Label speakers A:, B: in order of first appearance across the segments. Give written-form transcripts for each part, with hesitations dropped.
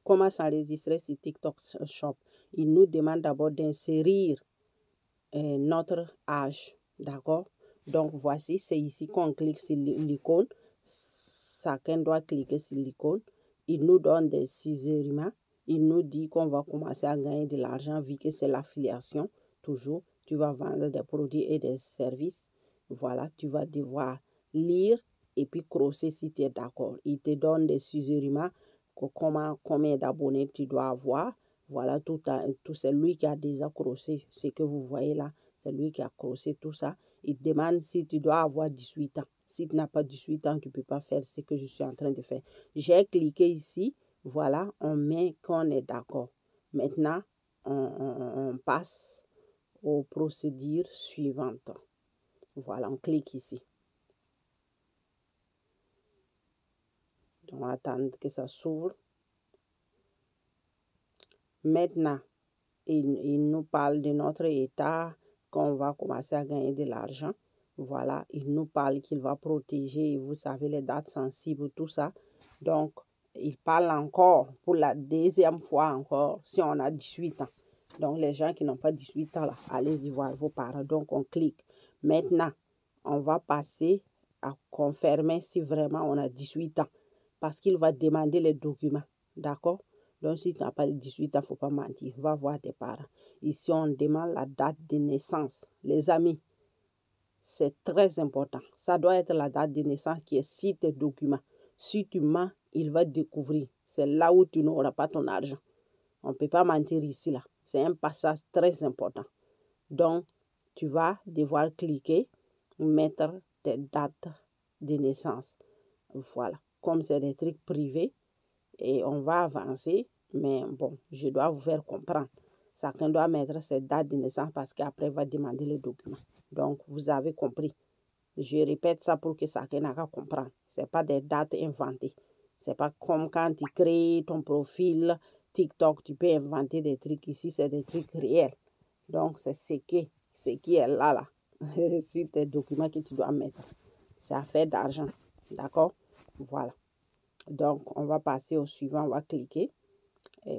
A: comment s'enregistrer sur TikTok Shop? Il nous demande d'abord d'insérer notre âge, d'accord? Donc, voici, c'est ici qu'on clique sur l'icône. Chacun doit cliquer sur l'icône. Il nous donne des suggestions. Il nous dit qu'on va commencer à gagner de l'argent vu que c'est l'affiliation. Toujours, tu vas vendre des produits et des services. Voilà, tu vas devoir lire et puis crosser si tu es d'accord. Il te donne des suggestions, combien d'abonnés tu dois avoir. Voilà, tout c'est lui qui a déjà crossé ce que vous voyez là. C'est lui qui a crossé tout ça. Il te demande si tu dois avoir 18 ans. Si tu n'as pas 18 ans, tu ne peux pas faire ce que je suis en train de faire. J'ai cliqué ici. Voilà, on met qu'on est d'accord. Maintenant, on passe aux procédures suivantes. Voilà, on clique ici. On va attendre que ça s'ouvre. Maintenant, il nous parle de notre état, qu'on va commencer à gagner de l'argent. Voilà, il nous parle qu'il va protéger, vous savez, les dates sensibles, tout ça. Donc, il parle encore pour la deuxième fois encore si on a 18 ans. Donc, les gens qui n'ont pas 18 ans, là, allez-y voir vos parents. Donc, on clique. Maintenant, on va passer à confirmer si vraiment on a 18 ans. Parce qu'il va demander les documents. D'accord? Donc, si tu n'as pas 18 ans, il ne faut pas mentir. Va voir tes parents. Ici, on demande la date de naissance. Les amis, c'est très important. Ça doit être la date de naissance qui est sur tes documents. Si tu mens, il va découvrir. C'est là où tu n'auras pas ton argent. On ne peut pas mentir ici, là. C'est un passage très important. Donc, tu vas devoir cliquer, mettre tes dates de naissance. Voilà. Comme c'est des trucs privés, et on va avancer, mais bon, je dois vous faire comprendre. Chacun doit mettre ses dates de naissance parce qu'après, il va demander les documents. Donc, vous avez compris. Je répète ça pour que chacun n'a qu'à comprendre. Ce n'est pas des dates inventées. Ce n'est pas comme quand tu crées ton profil TikTok, tu peux inventer des trucs. Ici, c'est des trucs réels. Donc, c'est ce qui est là. C'est tes documents que tu dois mettre. C'est affaire d'argent. D'accord? Voilà. Donc, on va passer au suivant. On va cliquer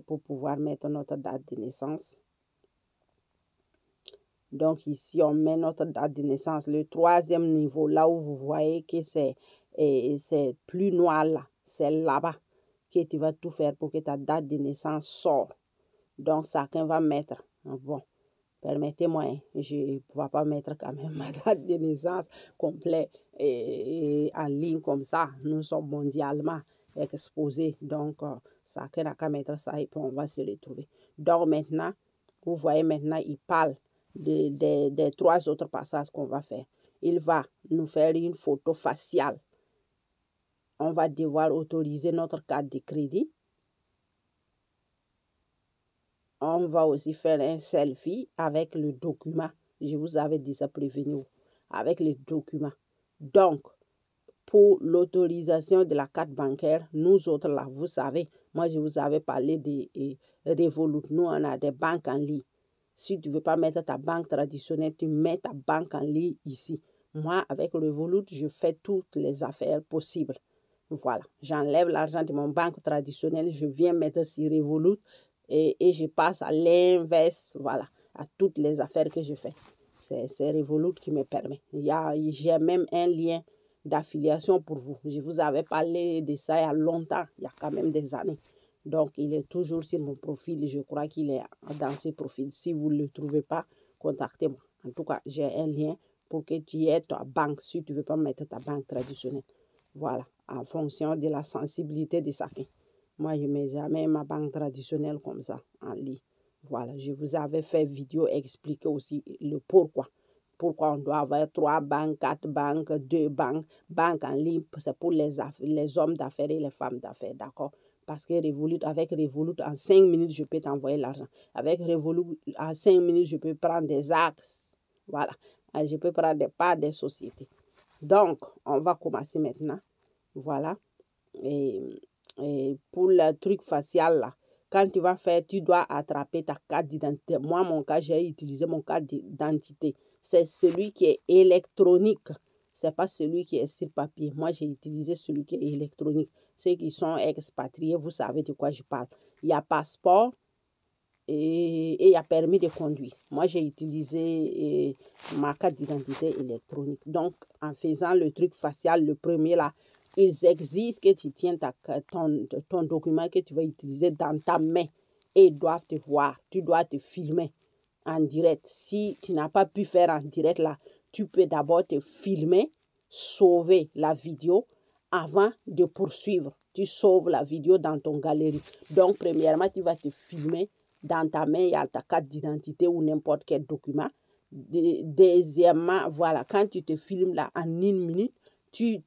A: pour pouvoir mettre notre date de naissance. Donc, ici, on met notre date de naissance. Le troisième niveau, là où vous voyez que c'est plus noir là, c'est là-bas que tu vas tout faire pour que ta date de naissance sorte. Donc, chacun va mettre. Bon, permettez-moi, je ne vais pas mettre quand même ma date de naissance complète en ligne comme ça. Nous sommes mondialement exposés. Donc, chacun n'a qu'à mettre ça et puis on va se retrouver. Donc, maintenant, vous voyez maintenant, il parle des trois autres passages qu'on va faire. Il va nous faire une photo faciale. On va devoir autoriser notre carte de crédit. On va aussi faire un selfie avec le document. Je vous avais déjà prévenu avec le document. Donc, pour l'autorisation de la carte bancaire, nous autres là, vous savez, moi je vous avais parlé de Revolut. Nous, on a des banques en ligne. Si tu ne veux pas mettre ta banque traditionnelle, tu mets ta banque en ligne ici. Moi, avec Revolut, je fais toutes les affaires possibles. Voilà, j'enlève l'argent de mon banque traditionnelle, je viens mettre sur Revolut et je passe à l'inverse, voilà, à toutes les affaires que je fais. C'est Revolut qui me permet. J'ai même un lien d'affiliation pour vous. Je vous avais parlé de ça il y a longtemps, il y a quand même des années. Donc, il est toujours sur mon profil. Je crois qu'il est dans ce profil. Si vous ne le trouvez pas, contactez-moi. En tout cas, j'ai un lien pour que tu aies ta banque si tu ne veux pas mettre ta banque traditionnelle. Voilà, en fonction de la sensibilité de chacun. Moi, je ne mets jamais ma banque traditionnelle comme ça, en ligne. Voilà, je vous avais fait vidéo expliquer aussi le pourquoi. Pourquoi on doit avoir 3 banques, 4 banques, 2 banques. Banque en ligne, c'est pour les hommes d'affaires et les femmes d'affaires, d'accord? Parce que avec Revolut, en 5 minutes, je peux t'envoyer l'argent. Avec Revolut, en 5 minutes, je peux prendre des axes. Voilà, je peux prendre des parts des sociétés. Donc, on va commencer maintenant. Voilà. Et pour le truc facial, là, quand tu vas faire, tu dois attraper ta carte d'identité. Moi, mon cas, j'ai utilisé mon carte d'identité. C'est celui qui est électronique. c'est pas celui qui est sur papier. Moi, j'ai utilisé celui qui est électronique. Ceux qui sont expatriés, vous savez de quoi je parle. Il y a passeport et il y a permis de conduire. Moi, j'ai utilisé ma carte d'identité électronique. Donc, en faisant le truc facial, le premier là, ils exigent que tu tiennes ton document que tu vas utiliser dans ta main et ils doivent te voir. Tu dois te filmer en direct. Si tu n'as pas pu faire en direct là, tu peux d'abord te filmer, sauver la vidéo avant de poursuivre. Tu sauves la vidéo dans ton galerie. Donc, premièrement, tu vas te filmer. Dans ta main, il y a ta carte d'identité ou n'importe quel document. Deuxièmement, voilà, quand tu te filmes là en 1 minute, tu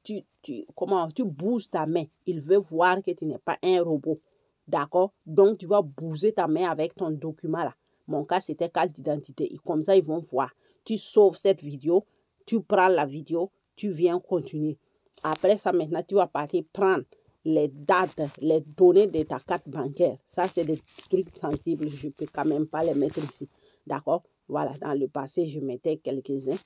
A: bouges ta main. Il veut voir que tu n'es pas un robot. D'accord? Donc, tu vas bouger ta main avec ton document là. Mon cas, c'était carte d'identité. Comme ça, ils vont voir. Tu sauves cette vidéo, tu prends la vidéo, tu viens continuer. Après ça, maintenant, tu vas partir prendre les dates, les données de ta carte bancaire. Ça, c'est des trucs sensibles. Je ne peux quand même pas les mettre ici. D'accord? Voilà, dans le passé, je mettais quelques-uns.